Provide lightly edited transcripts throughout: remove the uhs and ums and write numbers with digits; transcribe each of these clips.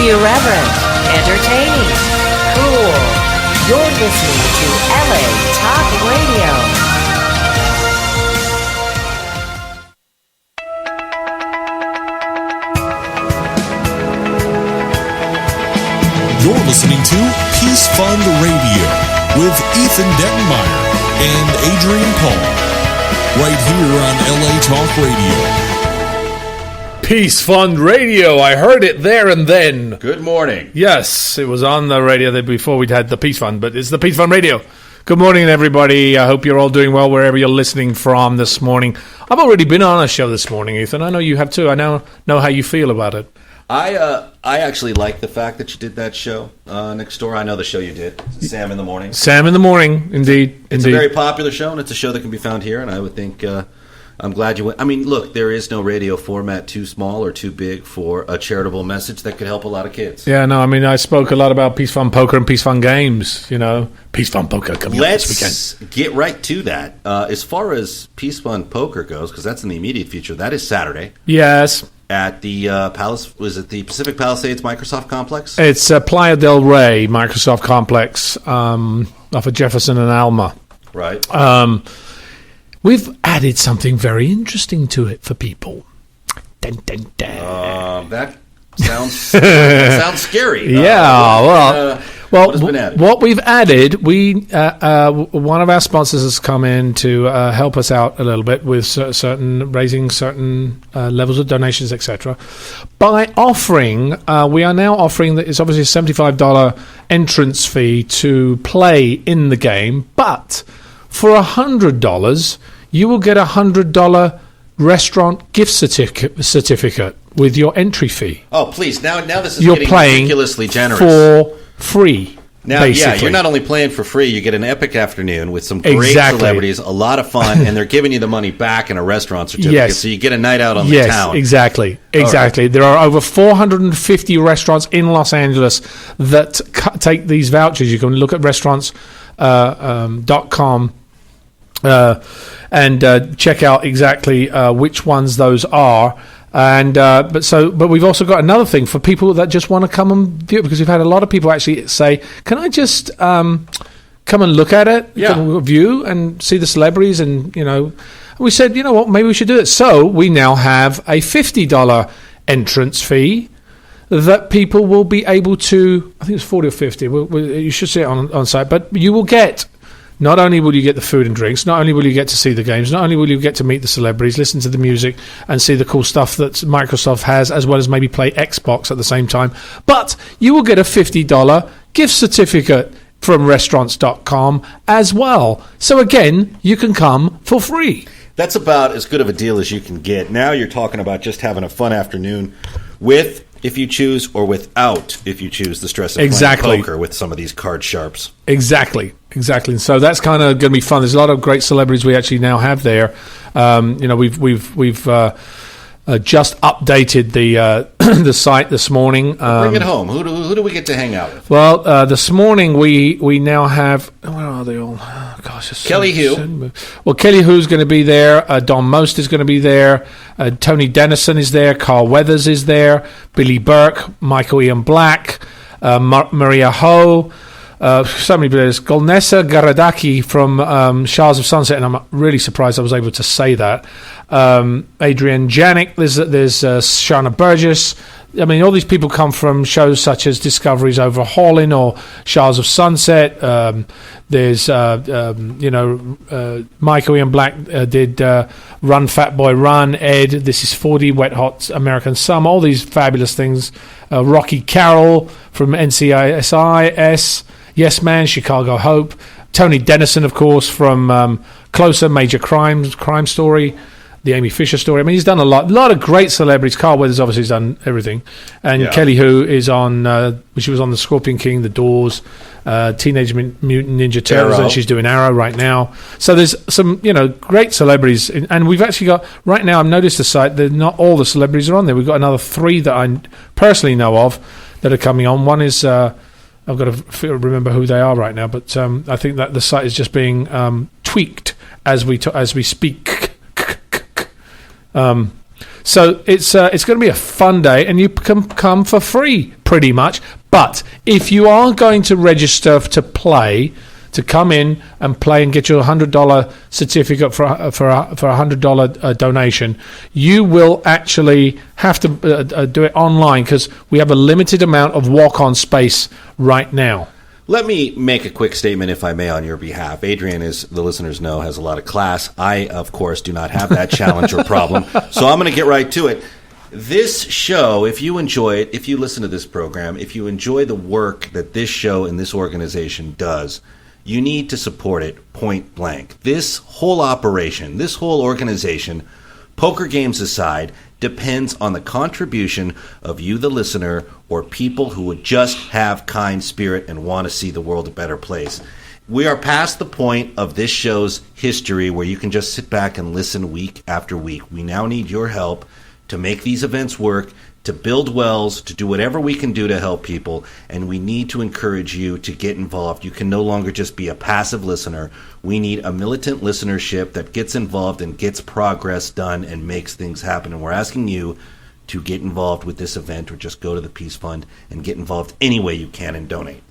Irreverent, entertaining, cool. You're listening to LA Talk Radio. You're listening to Peace Fund Radio with Ethan Dettenmaier and Adrian Paul, right here on LA Talk Radio. Peace Fund Radio. I heard it there and then. Good morning. Yes, it was on the radio before we'd had the Peace Fund, but it's the Peace Fund Radio. Good morning, everybody. I hope you're all doing well wherever you're listening from this morning. I've already been on a show this morning, Ethan. I know you have too. I now know how you feel about it. I actually like the fact that you did that show next door. I know the show you did, Sam in the Morning. Sam in the Morning, indeed. It's a very popular show, and it's a show that can be found here, and I would think... I'm glad you went. I mean, look, there is no radio format too small or too big for a charitable message that could help a lot of kids. Yeah, no, I mean, I spoke a lot about Peace Fund Poker and Peace Fund Games, you know. Peace Fund Poker coming up this weekend. Let's get right to that. As far as Peace Fund Poker goes, because that's in the immediate future, that is Saturday. Yes. At the was it the Pacific Palisades Microsoft Complex? It's Playa del Rey Microsoft Complex off of Jefferson and Alma. Right. We've added something very interesting to it for people. Dun, dun, dun. That sounds that sounds scary. Yeah, what has been added? What we've added, one of our sponsors has come in to help us out a little bit with raising certain levels of donations, etc. By offering, we are now offering that it's obviously a $75 entrance fee to play in the game, but for $100, you will get a $100 restaurant gift certificate with your entry fee. Oh, please! Now this is getting ridiculously generous. For free. Now, basically. Yeah, you're not only playing for free, you get an epic afternoon with some great celebrities, a lot of fun, and they're giving you the money back in a restaurant certificate, yes. So you get a night out on the town. Yes, exactly. Right. There are over 450 restaurants in Los Angeles that take these vouchers. You can look at restaurants.com and check out exactly which ones those are. And but we've also got another thing for people that just want to come and view it, because we've had a lot of people actually say, "Can I just come and look at it, view and see the celebrities?" And we said, you know what, maybe we should do it. So we now have a $50 entrance fee that people will be able to. I think it's 40 or 50. You should see it on site, but you will get. Not only will you get the food and drinks, not only will you get to see the games, not only will you get to meet the celebrities, listen to the music, and see the cool stuff that Microsoft has, as well as maybe play Xbox at the same time, but you will get a $50 gift certificate from restaurants.com as well. So again, you can come for free. That's about as good of a deal as you can get. Now you're talking about just having a fun afternoon with, if you choose, or without, if you choose, the stress of playing poker with some of these card sharps. Exactly. And so that's kind of going to be fun. There's a lot of great celebrities we actually now have there. We've just updated the the site this morning. Bring it home. Who do we get to hang out with? Well, this morning we now have. Where are they all? Oh, gosh, Kelly Hu. Well, Kelly Hu's going to be there. Don Most is going to be there. Tony Dennison is there. Carl Weathers is there. Billy Burke, Michael Ian Black, Maria Ho. So many players. Golnesa Garadaki from Shahs of Sunset, and I'm really surprised I was able to say that. Adrian Janik, there's Shana Burgess. I mean, all these people come from shows such as Discovery's Overhauling or Shahs of Sunset. There's, Michael Ian Black did Run Fat Boy Run, Ed, This Is 40, Wet Hot American Summer, all these fabulous things. Rocky Carroll from NCIS, Yes Man, Chicago Hope. Tony Dennison, of course, from Closer, Major Crime Story, the Amy Fisher story. I mean, he's done a lot of great celebrities. Carl Weathers obviously has done everything. And Kelly Hu is on, she was on The Scorpion King, The Doors, Teenage Mutant Ninja Turtles, Arrow. And she's doing Arrow right now. So there's some, great celebrities. And we've actually got, right now, I've noticed the site, that not all the celebrities are on there. We've got another 3 that I personally know of that are coming on. One is, I've got to remember who they are right now, but I think that the site is just being tweaked as we speak. So it's going to be a fun day, and you can come for free, pretty much. But if you are going to register to play, to come in and play and get your $100 certificate for a $100 donation, you will actually have to do it online because we have a limited amount of walk-on space right now. Let me make a quick statement, if I may, on your behalf. Adrian, as the listeners know, has a lot of class. I, of course, do not have that challenge or problem, so I'm going to get right to it. This show, if you enjoy it, if you listen to this program, if you enjoy the work that this show and this organization does, you need to support it point blank. This whole operation, this whole organization, poker games aside, depends on the contribution of you, the listener, or people who would just have kind spirit and want to see the world a better place. We are past the point of this show's history where you can just sit back and listen week after week. We now need your help to make these events work, to build wells, to do whatever we can do to help people, and we need to encourage you to get involved. You can no longer just be a passive listener. We need a militant listenership that gets involved and gets progress done and makes things happen, and we're asking you to get involved with this event or just go to the Peace Fund and get involved any way you can and donate.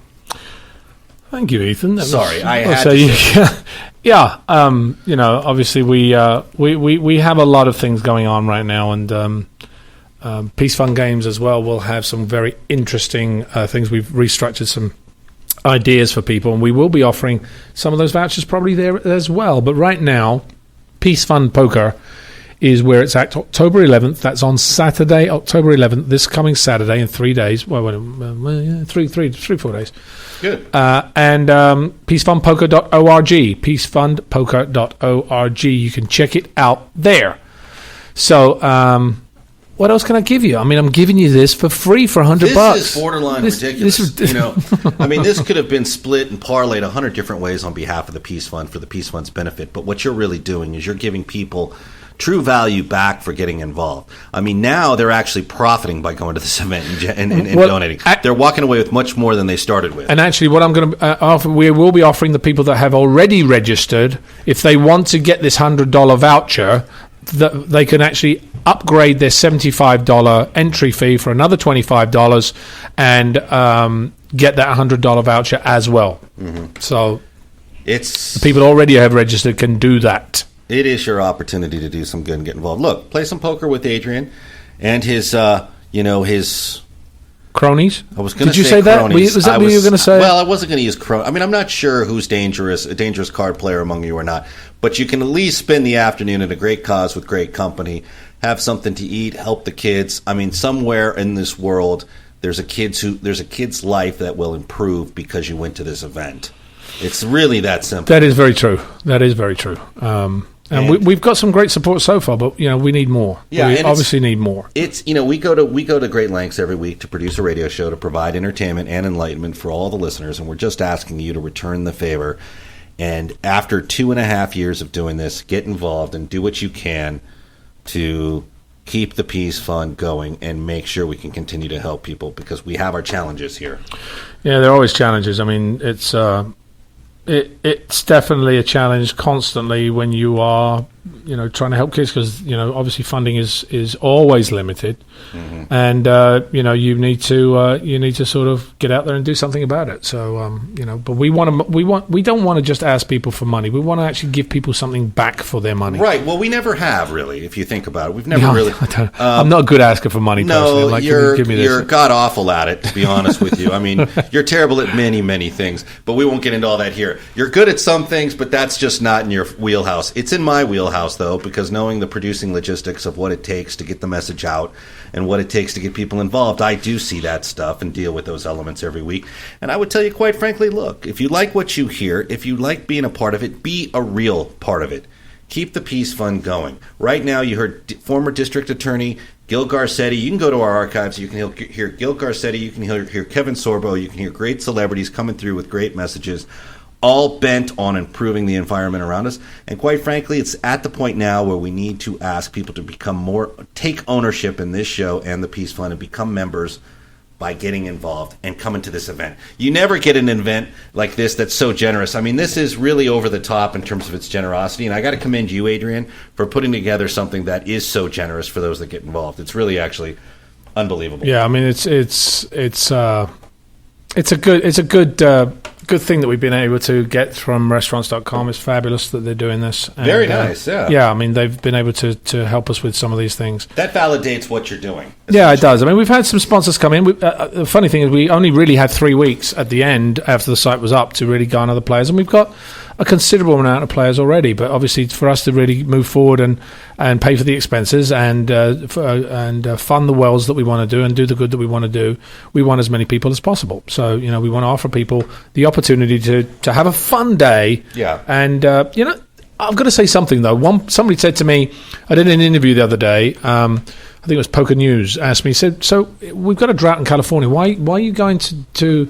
Thank you, Ethan. Sorry, I had to yeah, obviously we have a lot of things going on right now, and Peace Fund Games as well will have some very interesting things. We've restructured some ideas for people, and we will be offering some of those vouchers probably there as well. But right now, Peace Fund Poker is where it's at, October 11th. That's on Saturday, October 11th, this coming Saturday in 3 days. Well, 4 days. Good. And peacefundpoker.org, peacefundpoker.org. You can check it out there. So, what else can I give you? I mean, I'm giving you this for free for $100. This is borderline ridiculous. This could have been split and parlayed 100 different ways on behalf of the Peace Fund for the Peace Fund's benefit. But what you're really doing is you're giving people true value back for getting involved. I mean, now they're actually profiting by going to this event and donating. They're walking away with much more than they started with. And actually, what I'm going to offer, we will be offering the people that have already registered, if they want to get this $100 voucher, that they can actually upgrade their $75 entry fee for another $25 and get that $100 voucher as well. Mm-hmm. So the people already have registered can do that. It is your opportunity to do some good and get involved. Look, play some poker with Adrian and his cronies. I was going to say cronies. Did you say that? Was that what you were going to say? Well, I wasn't going to use cronies. I mean, I'm not sure who's a dangerous card player among you or not. But you can at least spend the afternoon at a great cause with great company, have something to eat, help the kids. I mean, somewhere in this world, there's a kid's life that will improve because you went to this event. It's really that simple. That is very true. And we've got some great support so far, but we need more. Yeah, we obviously need more. It's we go to great lengths every week to produce a radio show to provide entertainment and enlightenment for all the listeners, and we're just asking you to return the favor. And after 2.5 years of doing this, get involved and do what you can to keep the Peace Fund going and make sure we can continue to help people because we have our challenges here. Yeah, there are always challenges. I mean, it's definitely a challenge constantly when you are trying to help kids because obviously funding is always limited, mm-hmm. and you need to sort of get out there and do something about it. So but we don't want to just ask people for money. We want to actually give people something back for their money. Right. Well, we never have really. If you think about it, we've never really. I'm not a good asker for money. Personally. No, like, you're give me this. You're god awful at it. To be honest with you, I mean, you're terrible at many things. But we won't get into all that here. You're good at some things, but that's just not in your wheelhouse. It's in my wheelhouse, though, because knowing the producing logistics of what it takes to get the message out and what it takes to get people involved, I do see that stuff and deal with those elements every week. And I would tell you, quite frankly, look, if you like what you hear, if you like being a part of it, be a real part of it. Keep the Peace Fund going. Right now, you heard former District Attorney Gil Garcetti. You can go to our archives. You can hear Gil Garcetti. You can hear Kevin Sorbo. You can hear great celebrities coming through with great messages, all bent on improving the environment around us. And quite frankly, it's at the point now where we need to ask people to take ownership in this show and the Peace Fund and become members by getting involved and coming to this event. You never get an event like this that's so generous. I mean, this is really over the top in terms of its generosity, and I got to commend you, Adrian, for putting together something that is so generous for those that get involved. It's really actually unbelievable. Yeah, I mean, it's a good thing that we've been able to get from restaurants.com. It's fabulous that they're doing this. And, very nice, yeah. Yeah, I mean, they've been able to help us with some of these things. That validates what you're doing. Yeah, it does. I mean, we've had some sponsors come in. The funny thing is we only really had 3 weeks at the end after the site was up to really garner the players, and we've got a considerable amount of players already. But obviously, for us to really move forward and pay for the expenses and fund the wells that we want to do and do the good that we want to do, we want as many people as possible. So, we want to offer people the opportunity to have a fun day. Yeah. And, I've got to say something, though. Somebody said to me, I did an interview the other day, I think it was Poker News, asked me, said, so we've got a drought in California. Why are you going to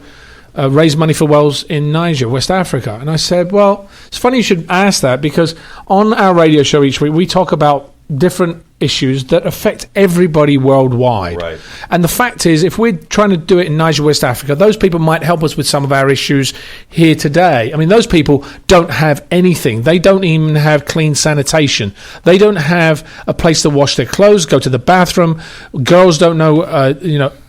raise money for wells in Niger, West Africa? And I said, well, it's funny you should ask that, because on our radio show each week, we talk about different issues that affect everybody worldwide. Right. And the fact is, if we're trying to do it in Niger, West Africa, those people might help us with some of our issues here today. I mean, those people don't have anything. They don't even have clean sanitation. They don't have a place to wash their clothes, go to the bathroom. Girls don't know,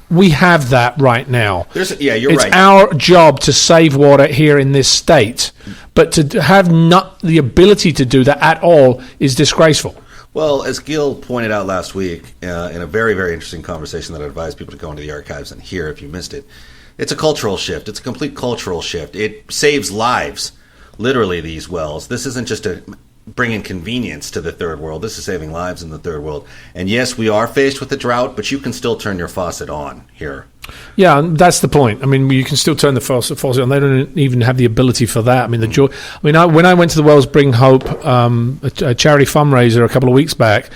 we have that right now. You're it's right. our job to save water here in this state. But to have not the ability to do that at all is disgraceful. Well, as Gil pointed out last week in a very, very interesting conversation that I advise people to go into the archives and hear if you missed it, it's a cultural shift. It's a complete cultural shift. It saves lives, literally, these wells. This isn't just bringing convenience to the third world. This is saving lives in the third world. And yes, we are faced with a drought, but you can still turn your faucet on here. Yeah, that's the point. I mean, you can still turn the faucet on. They don't even have the ability for that. I mean, the joy. I mean, when I went to the Wells Bring Hope, a charity fundraiser a couple of weeks back,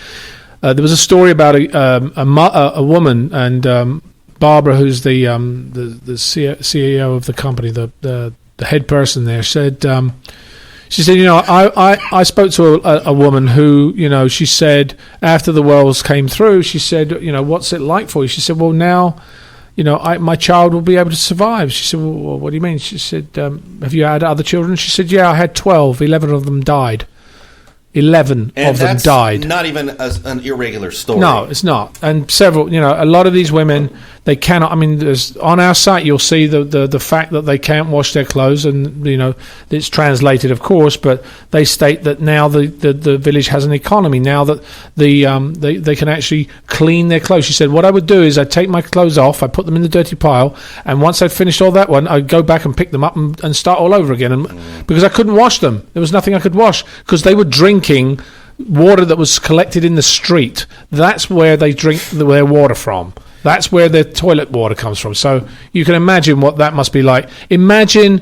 there was a story about a woman, and Barbara, who's the CEO of the company, the head person there, said. She said, I spoke to a woman who, she said, after the wells came through, she said, what's it like for you? She said, well, now, my child will be able to survive. She said, well, what do you mean? She said, have you had other children? She said, yeah, I had 12. 11 of them died. 11 and of them died. Not even an irregular story. No, it's not. And several, a lot of these women, they cannot. I mean, there's, on our site, you'll see the fact that they can't wash their clothes, and it's translated, of course. But they state that now the village has an economy. Now that they can actually clean their clothes. She said, what I would do is I'd take my clothes off, I put them in the dirty pile, and once I'd finished all that one, I'd go back and pick them up and start all over again. And because I couldn't wash them, there was nothing I could wash because they were drinking water that was collected in the street. That's where they drink their water from. That's where their toilet water comes from. So you can imagine what that must be like. Imagine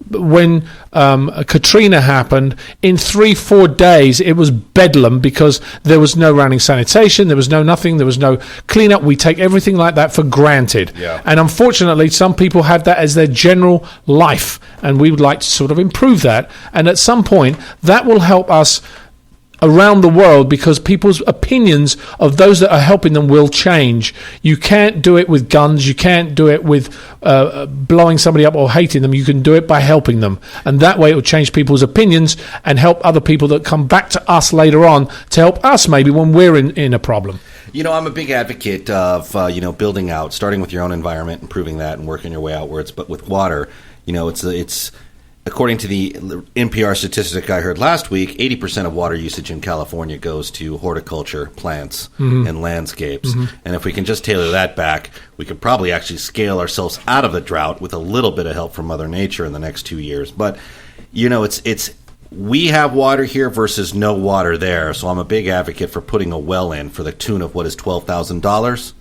when Katrina happened, in 3-4 days it was bedlam because there was no running sanitation, there was no nothing, there was no cleanup. We take everything like that for granted. Yeah. And unfortunately, some people have that as their general life, and we would like to sort of improve that. And at some point, that will help us around the world, because people's opinions of those that are helping them will change. You can't do it with guns. You can't do it with blowing somebody up or hating them. You can do it by helping them. And that way it will change people's opinions and help other people that come back to us later on to help us maybe when we're in a problem. I'm a big advocate of, building out, starting with your own environment, improving that, and working your way outwards. But with water, it's according to the NPR statistic I heard last week, 80% of water usage in California goes to horticulture, plants, and landscapes. And if we can just tailor that back, we could probably actually scale ourselves out of the drought with a little bit of help from Mother Nature in the next 2 years. But, it's we have water here versus no water there. So I'm a big advocate for putting a well in for the tune of what is $12,000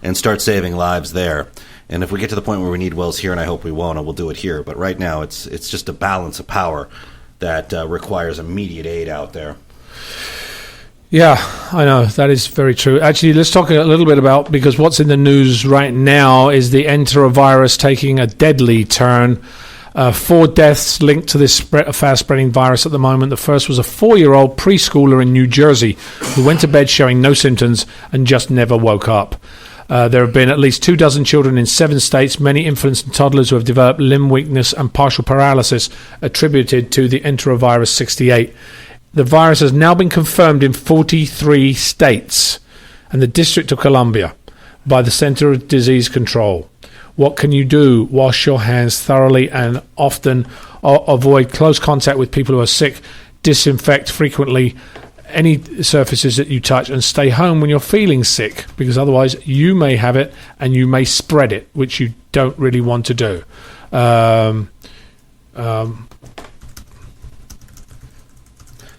and start saving lives there. And if we get to the point where we need wells here, and I hope we won't, we'll do it here. But right now, it's just a balance of power that requires immediate aid out there. Yeah, I know. That is very true. Actually, let's talk a little bit about, because what's in the news right now is the Enterovirus taking a deadly turn. 4 deaths linked to this fast-spreading virus at the moment. The first was a 4-year-old preschooler in New Jersey who went to bed showing no symptoms and just never woke up. There have been at least 24 children in 7 states, many infants and toddlers who have developed limb weakness and partial paralysis attributed to the Enterovirus 68. The virus has now been confirmed in 43 states and the District of Columbia by the Center of Disease Control. What can you do? Wash your hands thoroughly and often avoid close contact with people who are sick. Disinfect frequently any surfaces that you touch and stay home when you're feeling sick, because otherwise you may have it and you may spread it, which you don't really want to do.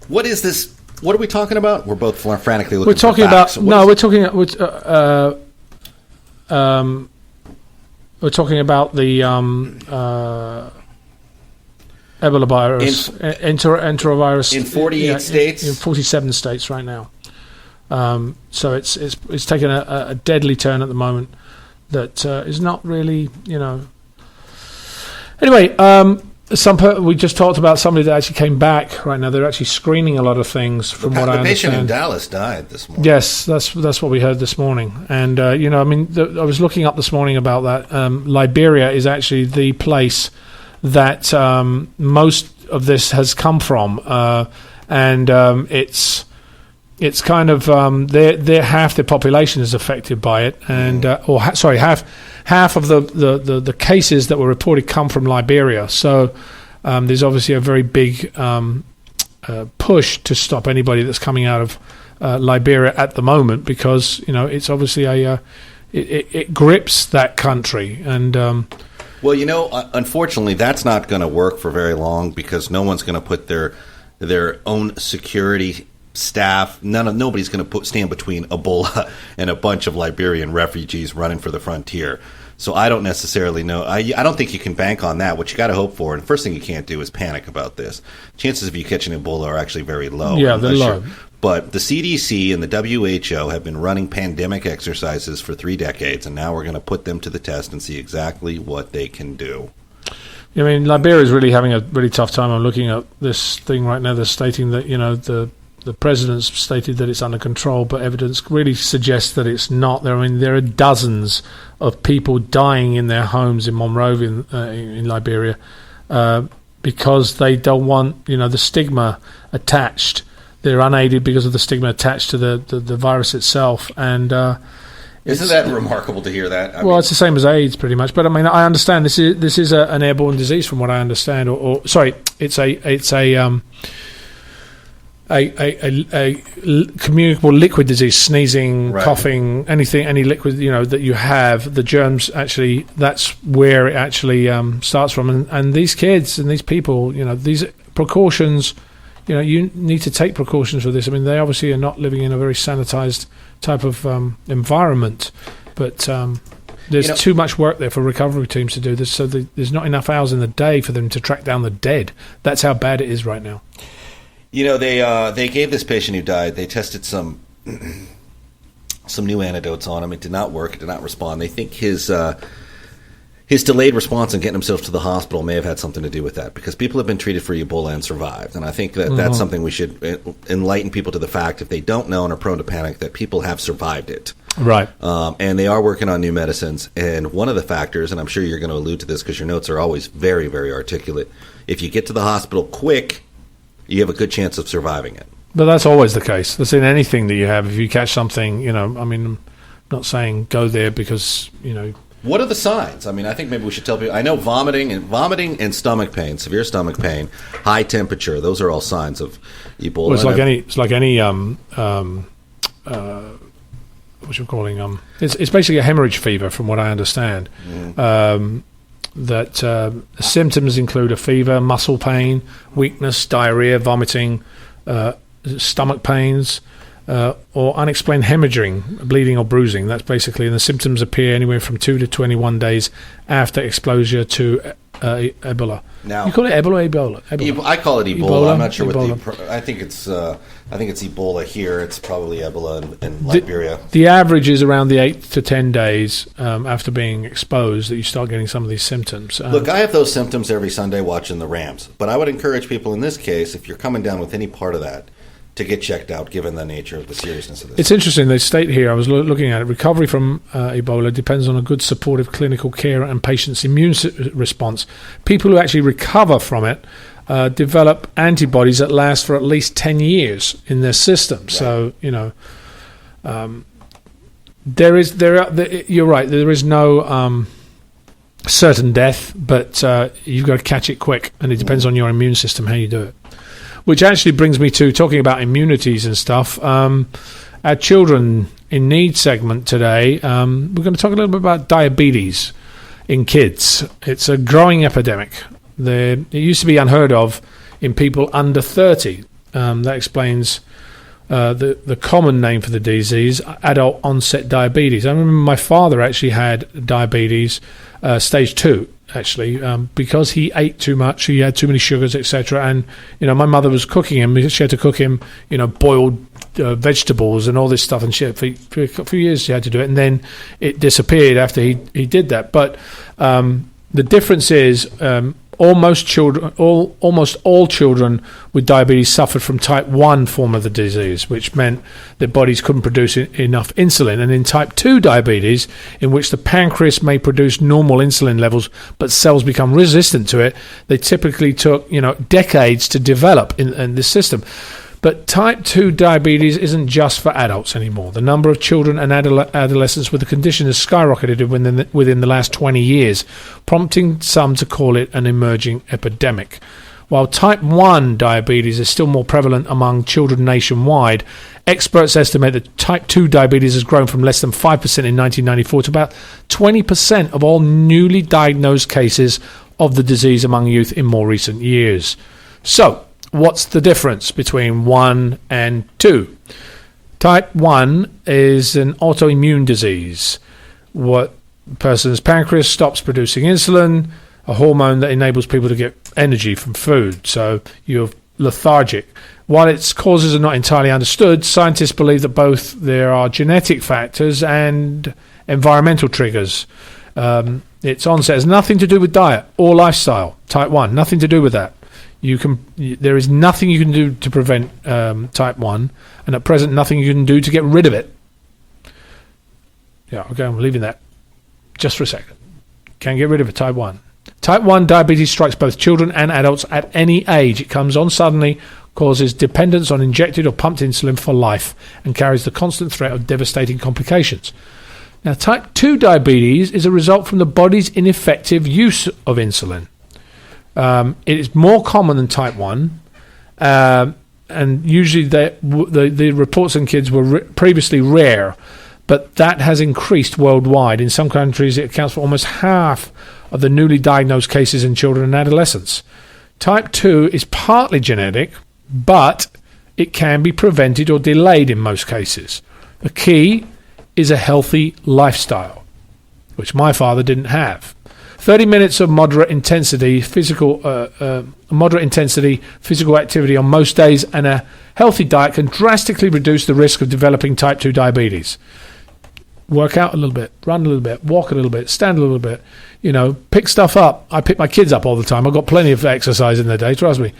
What is this? What are we talking about? We're both frantically looking. We're talking for facts. about no. We're talking. We're talking about the Ebola virus, Enterovirus in 48 states, in 47 states right now. So it's taken a deadly turn at the moment that is not really, Anyway, we just talked about somebody that actually came back right now. They're actually screening a lot of things from what I understand. The patient in Dallas died this morning. Yes, that's what we heard this morning. And, I was looking up this morning about that. Liberia is actually the place that most of this has come from. It's kind of half the population is affected by it, and half of the cases that were reported come from Liberia. So there's obviously a very big push to stop anybody that's coming out of Liberia at the moment, because it's obviously it grips that country. And unfortunately, that's not going to work for very long, because no one's going to put their own security staff. Nobody's going to stand between Ebola and a bunch of Liberian refugees running for the frontier. So I don't necessarily know. I don't think you can bank on that. What you got to hope for, and the first thing you can't do is panic about this. Chances of you catching Ebola are actually very low. Yeah, they're low. But the CDC and the WHO have been running pandemic exercises for 3 decades, and now we're going to put them to the test and see exactly what they can do. I mean, Liberia is really having a really tough time. I'm looking at this thing right now. They're stating that, the president's stated that it's under control, but evidence really suggests that it's not. There are dozens of people dying in their homes in Monrovia in Liberia because they don't want, the stigma attached. They're unaided because of the stigma attached to the virus itself. And isn't that remarkable to hear that? It's the same as AIDS, pretty much. But I mean, I understand this is an airborne disease, from what I understand. It's a communicable liquid disease, sneezing, right, coughing, any liquid that you have, the germs actually, that's where it actually starts from. And these kids and these people, these precautions, you need to take precautions for this. I mean, they obviously are not living in a very sanitized type of environment, but there's too much work there for recovery teams to do this, so there's not enough hours in the day for them to track down the dead. That's how bad it is right now. They gave this patient who died, they tested some new antidotes on him. It did not work. It did not respond. They think his delayed response in getting himself to the hospital may have had something to do with that, because people have been treated for Ebola and survived. And I think that that's something we should enlighten people to the fact, if they don't know and are prone to panic, that people have survived it. Right. And they are working on new medicines. And one of the factors, and I'm sure you're going to allude to this because your notes are always very, very articulate, if you get to the hospital quick, you have a good chance of surviving it. But that's always the case. That's in anything that you have. If you catch something, I mean, I'm not saying go there because, What are the signs? I mean, I think maybe we should tell people. I know vomiting and stomach pain, severe stomach pain, high temperature. Those are all signs of Ebola. Well, it's like any what you're calling it's basically a hemorrhage fever, from what I understand. That symptoms include a fever, muscle pain, weakness, diarrhea, vomiting, stomach pains, or unexplained hemorrhaging, bleeding or bruising. That's basically, and the symptoms appear anywhere from 2 to 21 days after exposure to Ebola. Now, you call it Ebola? I call it Ebola. I'm not sure what I think it's Ebola here. It's probably Ebola in Liberia. The average is around the 8 to 10 days after being exposed that you start getting some of these symptoms. Look, I have those symptoms every Sunday watching the Rams, but I would encourage people in this case, if you're coming down with any part of that, to get checked out, given the nature of the seriousness of this. It's interesting. They state here, I was looking at it, recovery from Ebola depends on a good supportive clinical care and patient's immune response. People who actually recover from it develop antibodies that last for at least 10 years in their system. Right. So, you're right, there is no certain death, but you've got to catch it quick, and it depends on your immune system how you do it. Which actually brings me to talking about immunities and stuff. Our Children in Need segment today, we're going to talk a little bit about diabetes in kids. It's a growing epidemic. It used to be unheard of in people under 30. That explains the common name for the disease, adult onset diabetes. I remember my father actually had diabetes, stage 2. Actually, because he ate too much, he had too many sugars, etc. And my mother was cooking him. She had to cook him, boiled vegetables and all this stuff. And for a few years, she had to do it, and then it disappeared after he did that. But the difference is, almost all children with diabetes suffered from type 1 form of the disease, which meant their bodies couldn't produce enough insulin. And in type 2 diabetes, in which the pancreas may produce normal insulin levels, but cells become resistant to it, they typically took decades to develop in this system. But type 2 diabetes isn't just for adults anymore. The number of children and adolescents with the condition has skyrocketed within the last 20 years, prompting some to call it an emerging epidemic. While type 1 diabetes is still more prevalent among children nationwide, experts estimate that type 2 diabetes has grown from less than 5% in 1994 to about 20% of all newly diagnosed cases of the disease among youth in more recent years. So, what's the difference between 1 and 2? Type 1 is an autoimmune disease. What person's pancreas stops producing insulin, a hormone that enables people to get energy from food. So you're lethargic. While its causes are not entirely understood, scientists believe that both there are genetic factors and environmental triggers. Its onset has nothing to do with diet or lifestyle. Type 1, nothing to do with that. There is nothing you can do to prevent type 1, and at present nothing you can do to get rid of it. Yeah, okay, I'm leaving that just for a second. Can't get rid of it, type 1. Type 1 diabetes strikes both children and adults at any age. It comes on suddenly, causes dependence on injected or pumped insulin for life, and carries the constant threat of devastating complications. Now, type 2 diabetes is a result from the body's ineffective use of insulin. It is more common than type 1, and usually the reports in kids were previously rare, but that has increased worldwide. In some countries, it accounts for almost half of the newly diagnosed cases in children and adolescents. Type 2 is partly genetic, but it can be prevented or delayed in most cases. The key is a healthy lifestyle, which my father didn't have. 30 minutes of moderate intensity physical activity on most days and a healthy diet can drastically reduce the risk of developing type 2 diabetes. Work out a little bit, run a little bit, walk a little bit, stand a little bit, pick stuff up. I pick my kids up all the time. I've got plenty of exercise in the day, trust me.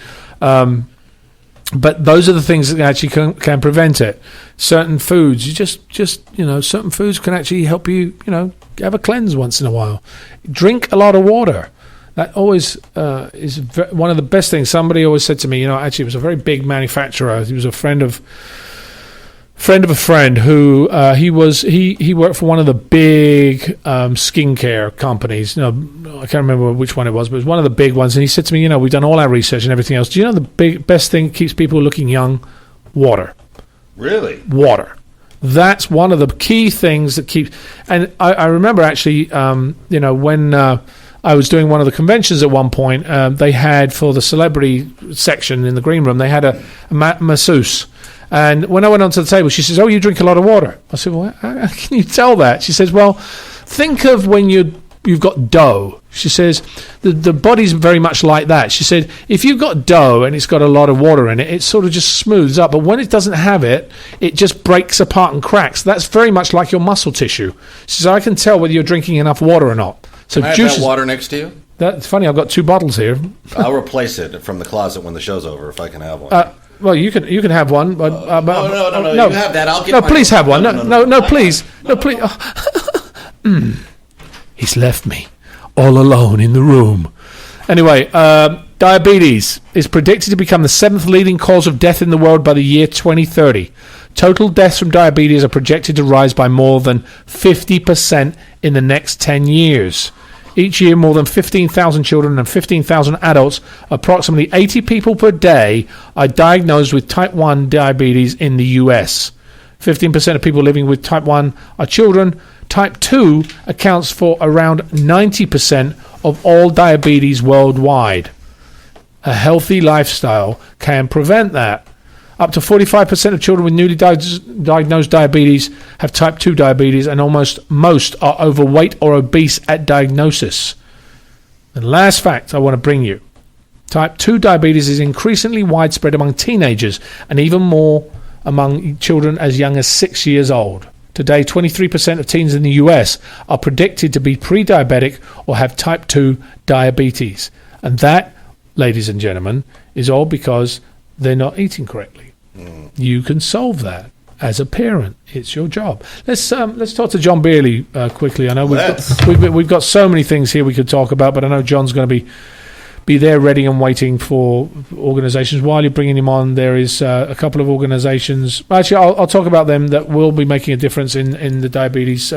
But those are the things that actually can prevent it. Certain foods, certain foods can actually help you, have a cleanse once in a while. Drink a lot of water. That always is one of the best things. Somebody always said to me, actually it was a very big manufacturer. He was a friend of a friend who he worked for one of the big skincare companies. I can't remember which one it was, but it was one of the big ones. And he said to me, we've done all our research and everything else. Do you know the best thing that keeps people looking young? Water. Really? Water. That's one of the key things that keeps. And I remember actually, when I was doing one of the conventions at one point, they had for the celebrity section in the green room, they had a masseuse. And when I went onto the table, she says, "Oh, you drink a lot of water." I said, "Well, how can you tell that?" She says, "Well, think of when you've got dough." She says, the body's very much like that. She said, if you've got dough and it's got a lot of water in it, it sort of just smooths up. But when it doesn't have it, it just breaks apart and cracks. That's very much like your muscle tissue. She says, I can tell whether you're drinking enough water or not. So can I have that water next to you? That's funny. I've got 2 bottles here. I'll replace it from the closet when the show's over if I can have one. Well, you can have one, but no. You have that. I'll get. No, please have one. No, please. He's left me all alone in the room. Anyway, diabetes is predicted to become the 7th leading cause of death in the world by the year 2030. Total deaths from diabetes are projected to rise by more than 50% in the next 10 years. Each year, more than 15,000 children and 15,000 adults, approximately 80 people per day, are diagnosed with type 1 diabetes in the US. 15% of people living with type 1 are children. Type 2 accounts for around 90% of all diabetes worldwide. A healthy lifestyle can prevent that. Up to 45% of children with newly diagnosed diabetes have type 2 diabetes, and most are overweight or obese at diagnosis. And last fact I want to bring you. Type 2 diabetes is increasingly widespread among teenagers and even more among children as young as 6 years old. Today, 23% of teens in the US are predicted to be pre-diabetic or have type 2 diabetes. And that, ladies and gentlemen, is all because they're not eating correctly. You can solve that as a parent. It's your job. Let's talk to John Beerley quickly. I know we've got so many things here we could talk about, but I know John's going to be there ready and waiting for organizations. While you're bringing him on, there is a couple of organizations. Actually, I'll talk about them that will be making a difference in the diabetes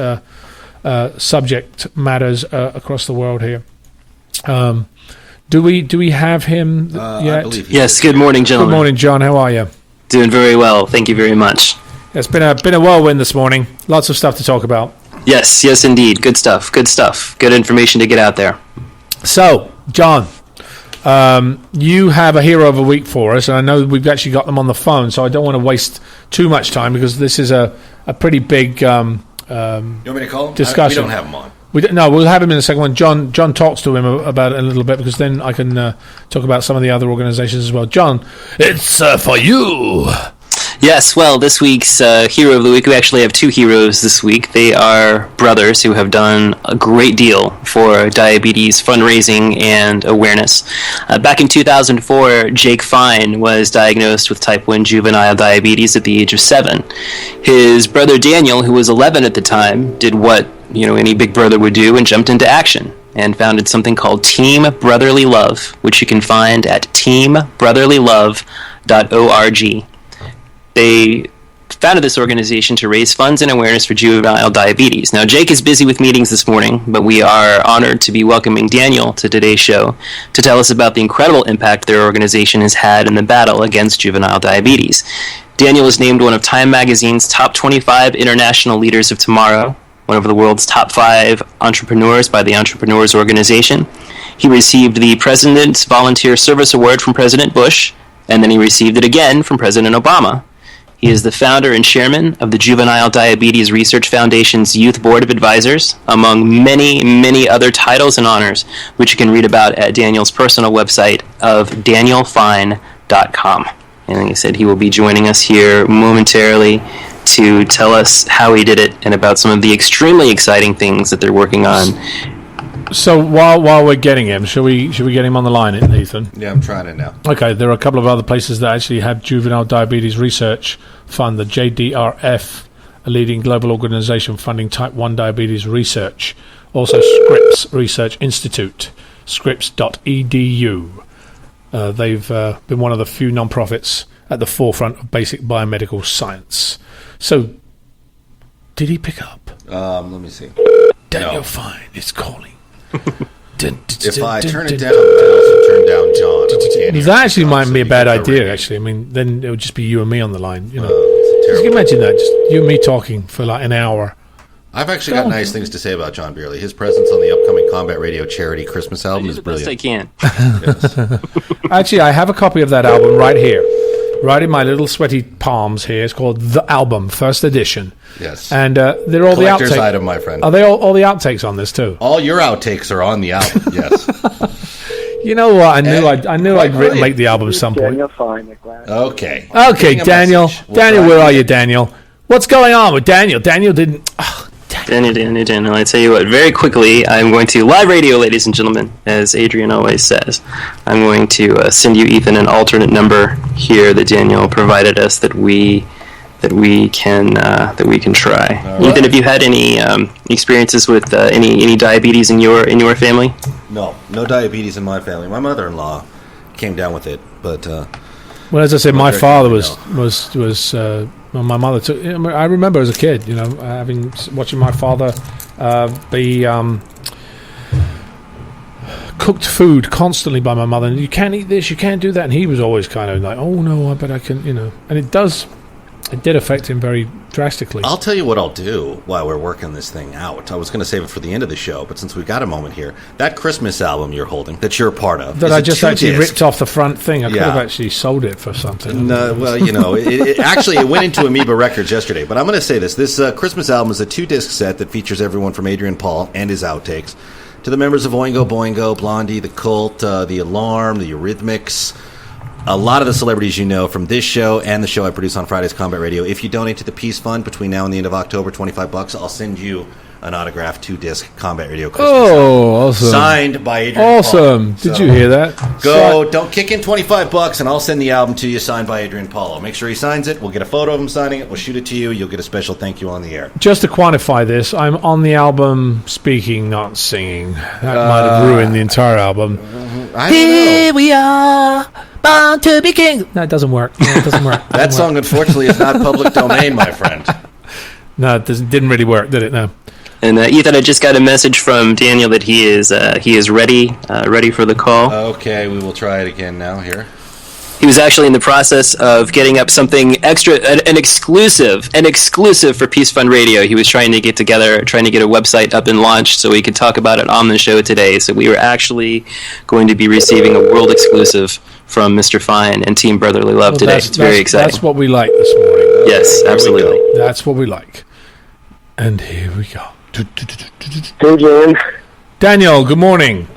subject matters across the world here. Do we have him yet? I believe yes. Good morning, gentlemen. Good morning, John. How are you? Doing very well. Thank you very much. It's been a whirlwind this morning. Lots of stuff to talk about. Yes, indeed. Good stuff. Good information to get out there. So, John, you have a hero of a week for us, and I know we've actually got them on the phone, so I don't want to waste too much time because this is a pretty big you want me to call him? discussion. We don't have him on. No, we'll have him in a second when John talks to him about it a little bit, because then I can talk about some of the other organizations as well. John, it's for you. Yes, well, this week's hero of the week, we actually have two heroes this week. They are brothers who have done a great deal for diabetes fundraising and awareness. Back in 2004, Jake Fine was diagnosed with type 1 juvenile diabetes at the age of 7. His brother Daniel, who was 11 at the time, did what any big brother would do and jumped into action and founded something called Team Brotherly Love, which you can find at teambrotherlylove.org. They founded this organization to raise funds and awareness for juvenile diabetes. Now, Jake is busy with meetings this morning, but we are honored to be welcoming Daniel to today's show to tell us about the incredible impact their organization has had in the battle against juvenile diabetes. Daniel was named one of Time Magazine's top 25 international leaders of tomorrow, one of the world's top 5 entrepreneurs by the Entrepreneurs Organization. He received the President's Volunteer Service Award from President Bush, and then he received it again from President Obama. He is the founder and chairman of the Juvenile Diabetes Research Foundation's Youth Board of Advisors, among many, many other titles and honors, which you can read about at Daniel's personal website of danielfine.com. And like I said, he will be joining us here momentarily to tell us how he did it and about some of the extremely exciting things that they're working on. So while we're getting him, should we get him on the line, Ethan? Yeah, I'm trying it now. Okay, there are a couple of other places that actually have Juvenile Diabetes Research Fund, the JDRF, a leading global organization funding type 1 diabetes research. Also Scripps Research Institute, scripps.edu. They've been one of the few non-profits at the forefront of basic biomedical science. So, did he pick up? Let me see. Daniel Fine is calling. If I turn it down, I also turn down John. That actually might be a bad idea, actually. I mean, then it would just be you and me on the line. Just can you imagine that? Just you and me talking for like an hour. I've actually got nice things to say about John Beerley. His presence on the upcoming Combat Radio charity Christmas album is brilliant. I can. Yes. Actually, I have a copy of that album right here. Right in my little sweaty palms here. It's called The Album, first edition. Yes. And they're all Collector's the outtakes. item, my friend. Are they all the outtakes on this too? All your outtakes are on the album, yes. You know what? I knew I'd make the album at some point. Okay. Okay, Daniel. Daniel, where are you, Daniel? What's going on with Daniel? Daniel didn't... Oh, Daniel, I tell you what, very quickly, I'm going to live radio, ladies and gentlemen, as Adrian always says. I'm going to send you, Ethan, an alternate number here that Daniel provided us that we can try. Right. Ethan, have you had any experiences with any diabetes in your family? No diabetes in my family. My mother-in-law came down with it, but well, as I said, my father was my mother took. I remember as a kid, watching my father be cooked food constantly by my mother, and you can't eat this, you can't do that, and he was always kind of like, oh no, I bet I can, and it did affect him very drastically. I'll tell you what I'll do while we're working this thing out. I was going to save it for the end of the show, but since we've got a moment here, that Christmas album you're holding, that you're a part of, that I just actually ripped off the front thing. I could have actually sold it for something. Well, it went into Amoeba Records yesterday. But I'm going to say this. This Christmas album is a 2-disc set that features everyone from Adrian Paul and his outtakes to the members of Oingo Boingo, Blondie, The Cult, The Alarm, The Eurythmics, a lot of the celebrities you know from this show and the show I produce on Fridays, Combat Radio. If you donate to the Peace Fund between now and the end of October, $25, I'll send you an autographed 2-disc Combat Radio Christmas album. Awesome. Signed by Adrian Awesome. Paul. Did you hear that? Don't kick in $25 and I'll send the album to you signed by Adrian Paul. I'll make sure he signs it. We'll get a photo of him signing it. We'll shoot it to you. You'll get a special thank you on the air. Just to quantify this, I'm on the album speaking, not singing. That might have ruined the entire album. Here we are, bound to be king. No, it doesn't work. That song, unfortunately, is not public domain, my friend. No, it didn't really work, did it? No. And Ethan, I just got a message from Daniel that he is ready for the call. Okay, we will try it again now here. He was actually in the process of getting up something extra, an exclusive for Peace Fund Radio. He was trying to get a website up and launched so we could talk about it on the show today. So we were actually going to be receiving a world exclusive from Mr. Fine and Team Brotherly Love today. It's very exciting. That's what we like this morning. Yes, absolutely. That's what we like. And here we go. Hey, John. Daniel, good morning.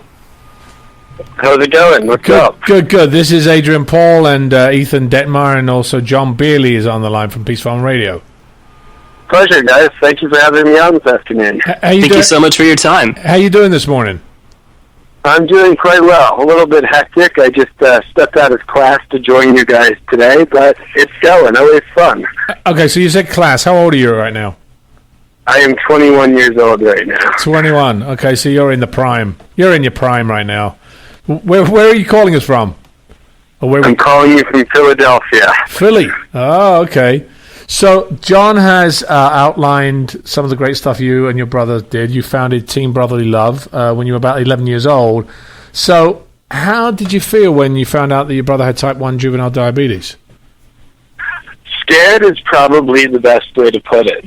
How's it going? What's up? Good. This is Adrian Paul and Ethan Dettenmaier, and also John Beerley is on the line from Peace Farm Radio. Pleasure, guys. Thank you for having me on this afternoon. Thank you so much for your time. How you doing this morning? I'm doing quite well. A little bit hectic. I just stepped out of class to join you guys today, but it's going. Always fun. Okay, so you said class. How old are you right now? I am 21 years old right now. 21. Okay, so you're in the prime. You're in your prime right now. Where are you calling us from? I'm calling you from Philadelphia. Philly. Oh, okay. So John has outlined some of the great stuff you and your brother did. You founded Team Brotherly Love when you were about 11 years old. So how did you feel when you found out that your brother had type 1 juvenile diabetes? Scared is probably the best way to put it.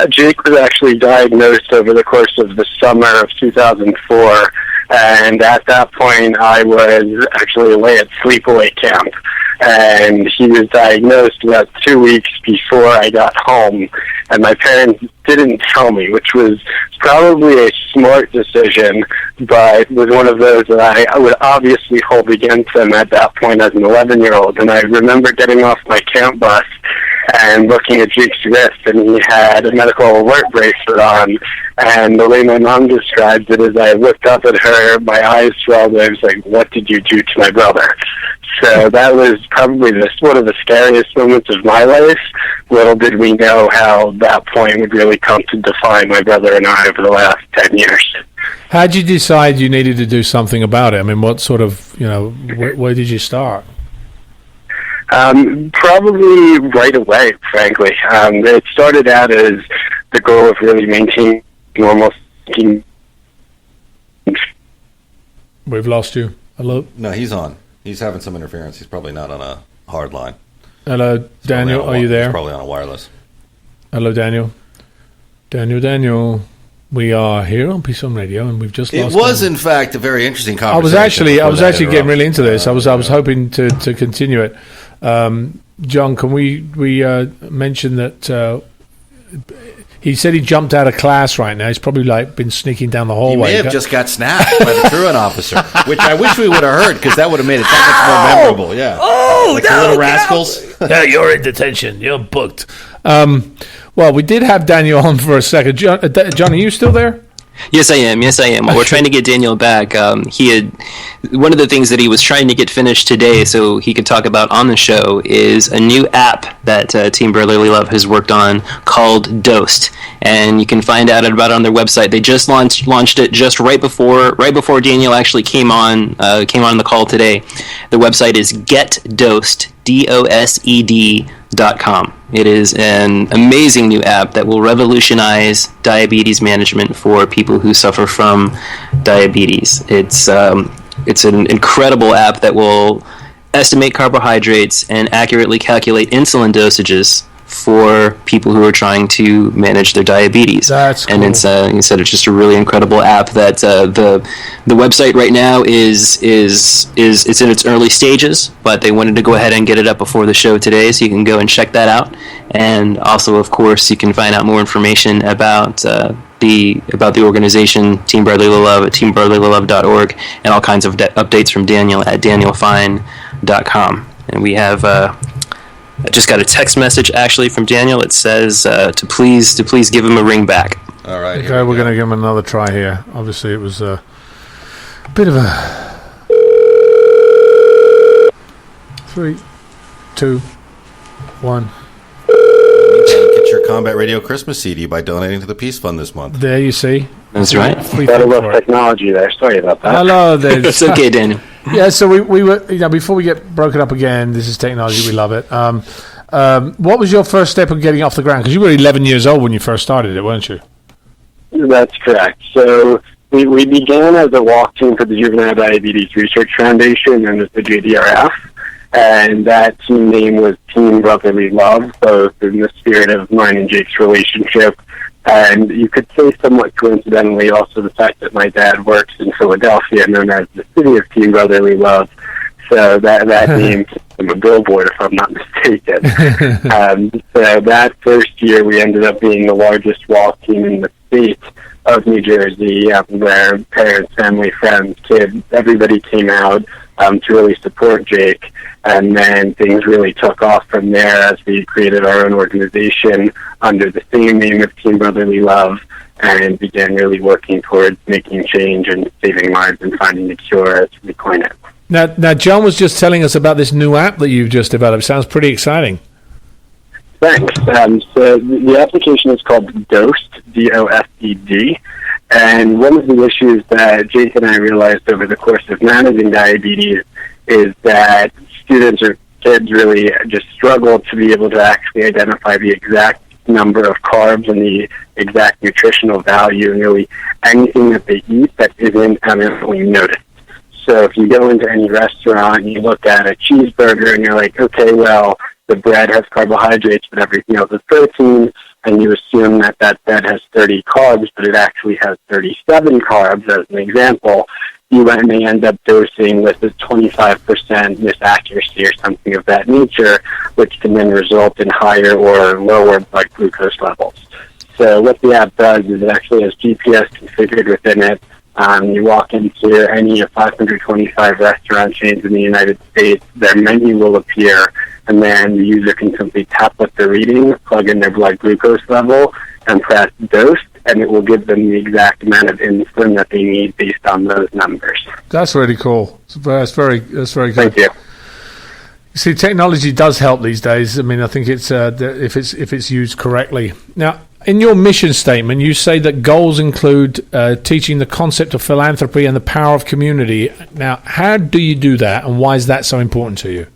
Jake was actually diagnosed over the course of the summer of 2004, and at that point I was actually away at sleepaway camp, and he was diagnosed about 2 weeks before I got home, and my parents didn't tell me, which was probably a smart decision, but was one of those that I would obviously hold against them at that point as an 11-year-old. And I remember getting off my camp bus and looking at Jake's wrist, and he had a medical alert bracelet on, and the way my mom described it is I looked up at her, my eyes swelled, I was like, what did you do to my brother? So that was probably one of the scariest moments of my life. Little did we know how that point would really come to define my brother and I over the last 10 years. How did you decide you needed to do something about it? I mean, what sort of, where did you start? Probably right away, frankly. It started out as the goal of really maintaining normal thinking. We've lost you. Hello? No, he's on. He's having some interference. He's probably not on a hard line. Hello, Daniel. Are you there? He's probably on a wireless. Hello, Daniel. Daniel. We are here on Peace on Radio, and we've just lost. It was, in fact, a very interesting conversation. I was actually getting really into this. I was hoping to continue it. John, can we mention that he said he jumped out of class right now. He's probably been sneaking down the hallway. He may have just got snapped by the truant officer, which I wish we would have heard, because that would have made it that much more memorable. Yeah. Oh, like the little rascals. Yeah, you're in detention. You're booked. Well, we did have Daniel on for a second. John, are you still there? Yes, I am. We're trying to get Daniel back. He had one of the things that he was trying to get finished today, so he could talk about on the show, is a new app that Team Brotherly Love has worked on called Dosed, and you can find out about it on their website. They just launched it just right before Daniel actually came on the call today. The website is getdosed, DOSED.com. It is an amazing new app that will revolutionize diabetes management for people who suffer from diabetes. It's an incredible app that will estimate carbohydrates and accurately calculate insulin dosages for people who are trying to manage their diabetes. That's cool. And it's it's just a really incredible app that the website right now is it's in its early stages, but they wanted to go ahead and get it up before the show today, so you can go and check that out. And also, of course, you can find out more information about the organization Team Brotherly Love at teambrotherlylove.org, and all kinds of updates from Daniel at danielfine.com. And we have I just got a text message actually from Daniel. It says to please give him a ring back. All right. Okay, we're going to give him another try here. Obviously, it was a bit of a 3, 2, 1. Get your Combat Radio Christmas CD by donating to the Peace Fund this month. There you see. That's right. Got a little technology there. Sorry about that. Hello there. It's okay, Daniel. Yeah, so we were, before we get broken up again, this is technology, we love it. What was your first step of getting off the ground? Because you were 11 years old when you first started it, weren't you? That's correct. So we began as a walk team for the Juvenile Diabetes Research Foundation and as the JDRF, and that team name was Team Brotherly Love, both in the spirit of mine and Jake's relationship. And you could say somewhat coincidentally also the fact that my dad works in Philadelphia, known as the city of Team Brotherly Love. So that name came from a billboard, if I'm not mistaken. So that first year we ended up being the largest walk team in the state of New Jersey, where parents, family, friends, kids, everybody came out to really support Jake. And then things really took off from there as we created our own organization under the same name of Team Brotherly Love and began really working towards making change and saving lives and finding the cure, as we coin it. Now, John was just telling us about this new app that you've just developed. Sounds pretty exciting. Thanks. So the application is called Dosed, D-O-S-E-D. And one of the issues that Jake and I realized over the course of managing diabetes is that students or kids really just struggle to be able to actually identify the exact number of carbs and the exact nutritional value and really anything that they eat that isn't eminently noticed. So if you go into any restaurant and you look at a cheeseburger and you're like, okay, well, the bread has carbohydrates but everything else is protein, and you assume that that bread has 30 carbs but it actually has 37 carbs as an example, you may end up dosing with a 25% misaccuracy or something of that nature, which can then result in higher or lower blood glucose levels. So what the app does is it actually has GPS configured within it. You walk into any of 525 restaurant chains in the United States, their menu will appear, and then the user can simply tap what they're eating, plug in their blood glucose level, and press Dosed, and it will give them the exact amount of insulin that they need based on those numbers. That's really cool. That's very good. Thank you. See, technology does help these days. I mean, I think it's if it's used correctly. Now, in your mission statement, you say that goals include teaching the concept of philanthropy and the power of community. Now, how do you do that, and why is that so important to you?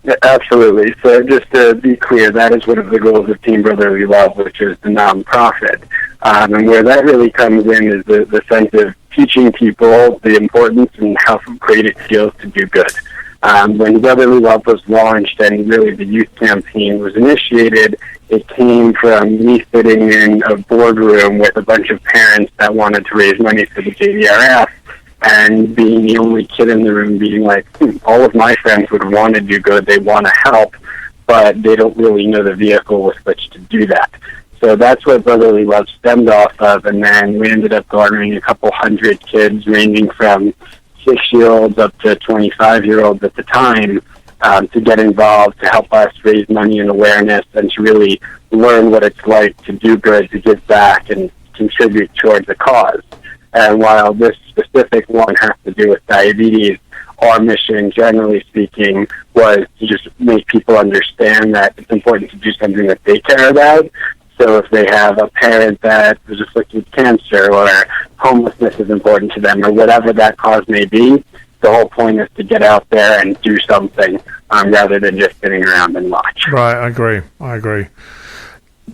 Yeah, absolutely. So just to be clear, that is one of the goals of Team Brotherly Love, which is the nonprofit. And where that really comes in is the sense of teaching people the importance and how great it feels to do good. When Brotherly Love was launched and really the youth campaign was initiated, it came from me sitting in a boardroom with a bunch of parents that wanted to raise money for the JDRF and being the only kid in the room being like, all of my friends would want to do good, they want to help, but they don't really know the vehicle with which to do that. So that's what Brotherly Love stemmed off of, and then we ended up garnering a couple hundred kids ranging from 6-year-olds up to 25-year-olds at the time, to get involved, to help us raise money and awareness, and to really learn what it's like to do good, to give back, and contribute towards a cause. And while this specific one has to do with diabetes, our mission, generally speaking, was to just make people understand that it's important to do something that they care about. So if they have a parent that is afflicted with cancer, or homelessness is important to them, or whatever that cause may be, the whole point is to get out there and do something rather than just sitting around and watch. Right, I agree.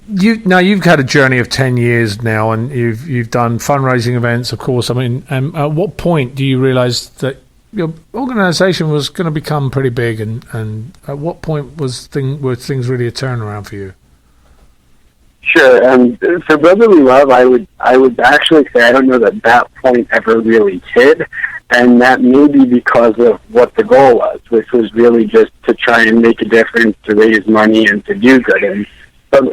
You've had a journey of 10 years now, and you've done fundraising events, of course. I mean, at what point do you realize that your organization was going to become pretty big, and at what point were things really a turnaround for you? Sure. For Brotherly Love, I would actually say I don't know that point ever really hit, and that may be because of what the goal was, which was really just to try and make a difference, to raise money, and to do good. And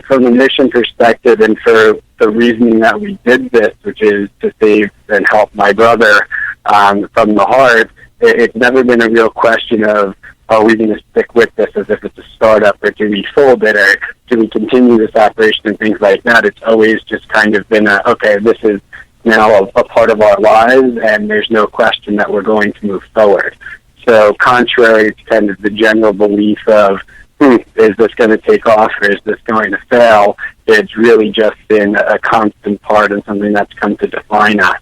from a mission perspective, and for the reasoning that we did this, which is to save and help my brother from the heart, it's never been a real question of, are we going to stick with this as if it's a startup, or do we fold it, or do we continue this operation, and things like that. It's always just kind of been okay, this is now a part of our lives, and there's no question that we're going to move forward. So contrary to kind of the general belief of, is this going to take off, or is this going to fail, it's really just been a constant part and something that's come to define us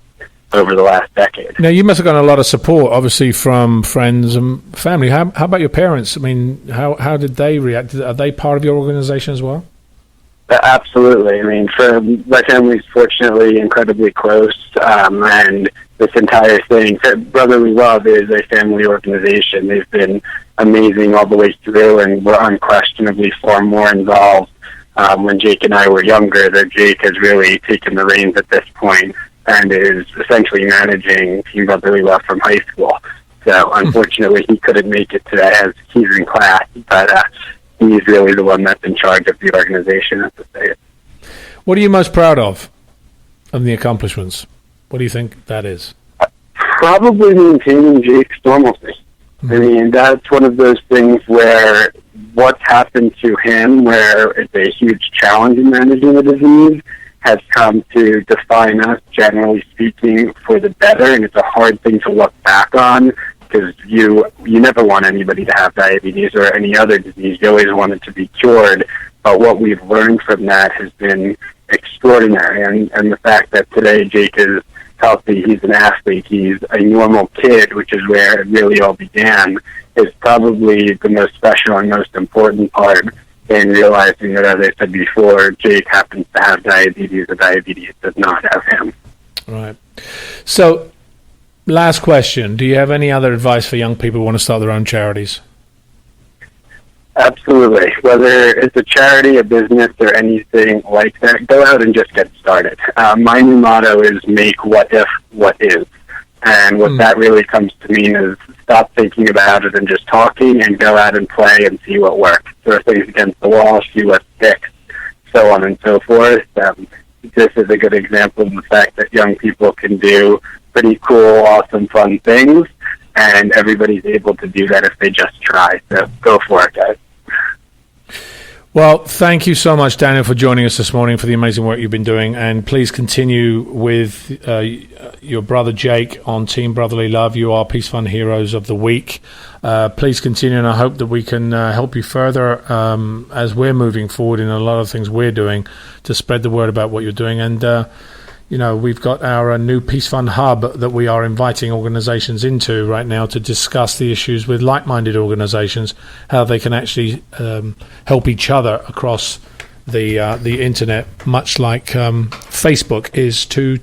over the last decade. Now, you must have gotten a lot of support, obviously, from friends and family. How about your parents? I mean, how did they react? Are they part of your organization as well? Absolutely. I mean, my family's fortunately incredibly close, and this entire thing, Brotherly Love is a family organization. They've been amazing all the way through, and we're unquestionably far more involved. When Jake and I were younger, that Jake has really taken the reins at this point and is essentially managing Team Brotherly Love from high school. So unfortunately, he couldn't make it today as he's in class, but he's really the one that's in charge of the organization at the state. What are you most proud of the accomplishments? What do you think that is? Probably maintaining Jake's normalcy. I mean, that's one of those things where what's happened to him, where it's a huge challenge in managing the disease, has come to define us, generally speaking, for the better, and it's a hard thing to look back on, because you never want anybody to have diabetes or any other disease. You always want it to be cured, but what we've learned from that has been extraordinary, and the fact that today Jake is healthy, he's an athlete, he's a normal kid, which is where it really all began, is probably the most special and most important part in realizing that, as I said before, Jake happens to have diabetes, the diabetes does not have him. Right. So, last question. Do you have any other advice for young people who want to start their own charities? Absolutely. Whether it's a charity, a business, or anything like that, go out and just get started. My new motto is make what if what is. And what that really comes to mean is stop thinking about it and just talking, and go out and play and see what works. Throw things against the wall, see what sticks, so on and so forth. This is a good example of the fact that young people can do pretty cool, awesome, fun things, and everybody's able to do that if they just try. So go for it, guys. Well, thank you so much, Daniel, for joining us this morning, for the amazing work you've been doing. And please continue with your brother Jake on Team Brotherly Love. You are Peace Fund Heroes of the Week. Please continue, and I hope that we can help you further as we're moving forward in a lot of things we're doing to spread the word about what you're doing. And we've got our new Peace Fund Hub that we are inviting organizations into right now to discuss the issues with like-minded organizations, how they can actually help each other across the internet, much like Facebook is to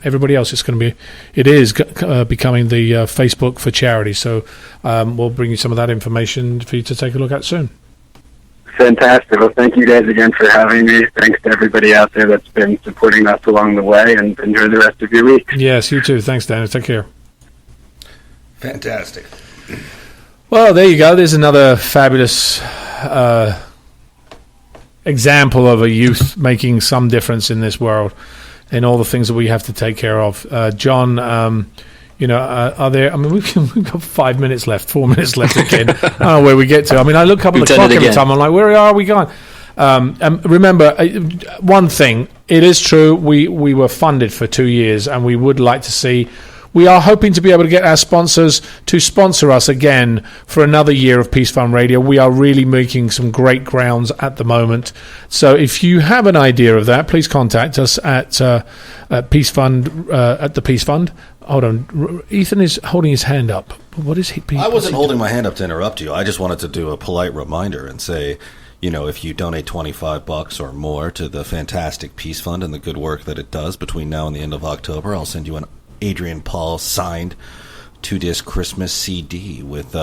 everybody else. It is becoming the Facebook for charity. So we'll bring you some of that information for you to take a look at soon. Fantastic. Well, thank you guys again for having me. Thanks to everybody out there that's been supporting us along the way, and enjoy the rest of your week. Yes, you too. Thanks, Daniel. Take care. Fantastic. Well, there you go. There's another fabulous example of a youth making some difference in this world, in all the things that we have to take care of. John, are there? I mean, we've got 5 minutes left, 4 minutes left again. I don't know where we get to. I mean, I look up at the clock every time. I'm like, where are we going? And remember, one thing, it is true, we were funded for 2 years, and we would like to see, we are hoping to be able to get our sponsors to sponsor us again for another year of Peace Fund Radio. We are really making some great grounds at the moment. So if you have an idea of that, please contact us at Peace Fund, at the Peace Fund. Hold on, Ethan is holding his hand up. What is he? I wasn't holding my hand up to interrupt you. I just wanted to do a polite reminder and say, if you donate $25 or more to the fantastic Peace Fund and the good work that it does between now and the end of October, I'll send you an Adrian Paul signed 2-disc Christmas CD with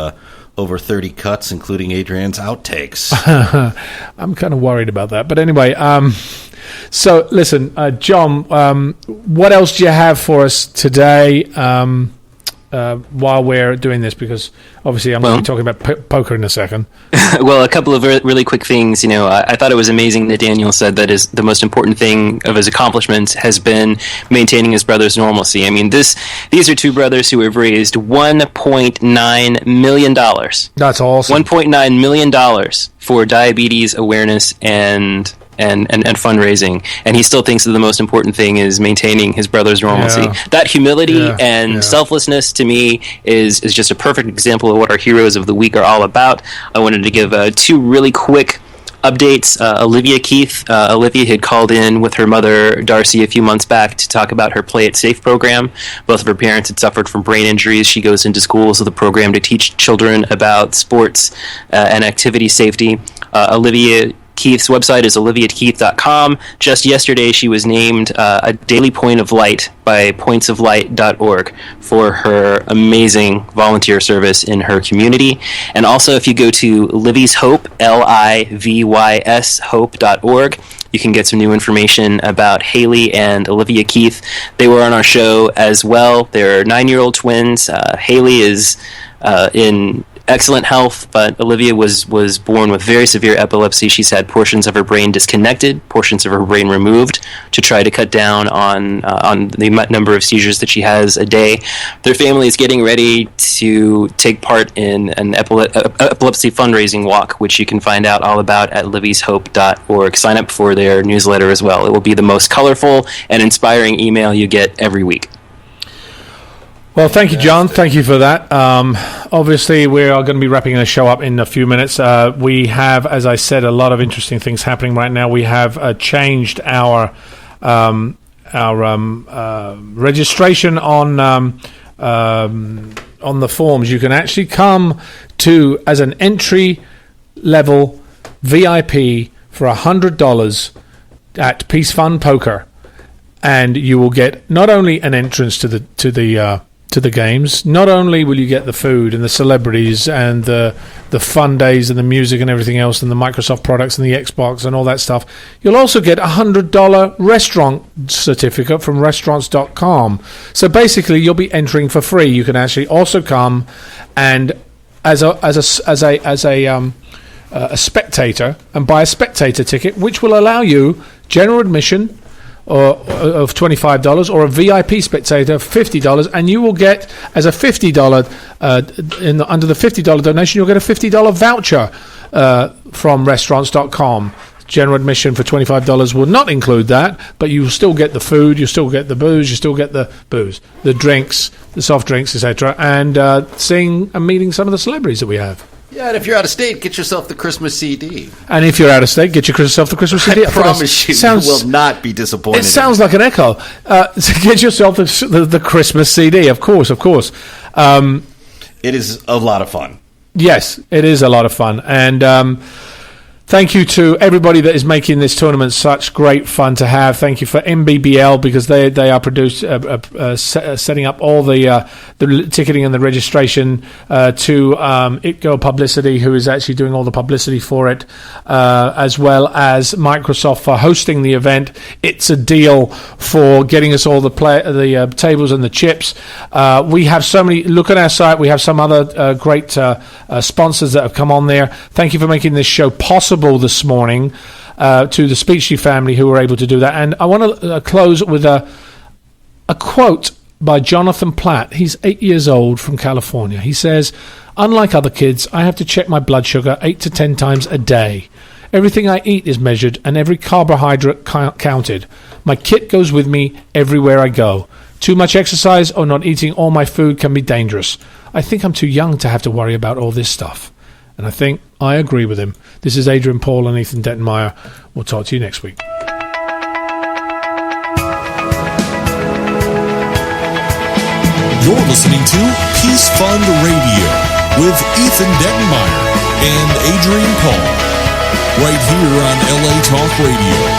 over 30 cuts, including Adrian's outtakes. I'm kind of worried about that. But anyway, so listen, John, what else do you have for us today while we're doing this? Because obviously I'm going to be talking about poker in a second. Well, a couple of really quick things. I thought it was amazing that Daniel said that the most important thing of his accomplishments has been maintaining his brother's normalcy. I mean, these are two brothers who have raised $1.9 million. That's awesome. $1.9 million for diabetes awareness and fundraising, and he still thinks that the most important thing is maintaining his brother's normalcy. Yeah. That humility and selflessness, to me, is just a perfect example of what our heroes of the week are all about. I wanted to give two really quick updates. Olivia Keith. Olivia had called in with her mother, Darcy, a few months back to talk about her Play It Safe program. Both of her parents had suffered from brain injuries. She goes into schools with a program to teach children about sports and activity safety. Olivia Keith's website is oliviakeith.com. Just yesterday, she was named a Daily Point of Light by pointsoflight.org for her amazing volunteer service in her community. And also, if you go to Livy's Hope, LIVYS Hope.org, you can get some new information about Haley and Olivia Keith. They were on our show as well. They're 9-year-old twins. Haley is in excellent health, but Olivia was born with very severe epilepsy. She's had portions of her brain disconnected, portions of her brain removed to try to cut down on the number of seizures that she has a day. Their family is getting ready to take part in an epilepsy fundraising walk, which you can find out all about at livyshope.org. Sign up for their newsletter as well. It will be the most colorful and inspiring email you get every week. Well, thank you, John. Thank you for that. Obviously, we are going to be wrapping the show up in a few minutes. We have, as I said, a lot of interesting things happening right now. We have changed our registration on the forms. You can actually come to as an entry level VIP for $100 at Peace Fund Poker, and you will get not only an entrance to the games, not only will you get the food and the celebrities and the fun days and the music and everything else and the Microsoft products and the Xbox and all that stuff, you'll also get a $100 restaurant certificate from restaurants.com. So basically, you'll be entering for free. You can actually also come and as a spectator and buy a spectator ticket, which will allow you general admission of $25 or a VIP spectator of $50, and you will get, as a $50 under the $50 donation, you'll get a $50 voucher from restaurants.com. General admission for $25 will not include that, but you will still get the food, you still get the booze, you still get the drinks, the soft drinks, etc., and seeing and meeting some of the celebrities that we have. Yeah, and if you're out of state, get yourself the Christmas CD. And if you're out of state, get yourself the Christmas CD. I promise you will not be disappointed. It sounds like an echo. Get yourself the Christmas CD, of course. It is a lot of fun. Yes, it is a lot of fun. And thank you to everybody that is making this tournament such great fun to have. Thank you for MBBL, because they are setting up all the ticketing and the registration, to ItGo Publicity, who is actually doing all the publicity for it, as well as Microsoft for hosting the event. It's a deal for getting us all the tables and the chips. We have so many. Look at our site. We have some other great sponsors that have come on there. Thank you for making this show possible this morning, to the Speechy family who were able to do that. And I want to close with a quote by Jonathan Platt. He's 8 years old from California. He says, unlike other kids, I have to check my blood sugar 8 to 10 times a day. Everything I eat is measured and every carbohydrate counted. My kit goes with me everywhere I go. Too much exercise or not eating all my food can be dangerous. I think I'm too young to have to worry about all this stuff. And I think I agree with him. This is Adrian Paul and Ethan Dettenmaier. We'll talk to you next week. You're listening to Peace Fund Radio with Ethan Dettenmaier and Adrian Paul, right here on LA Talk Radio.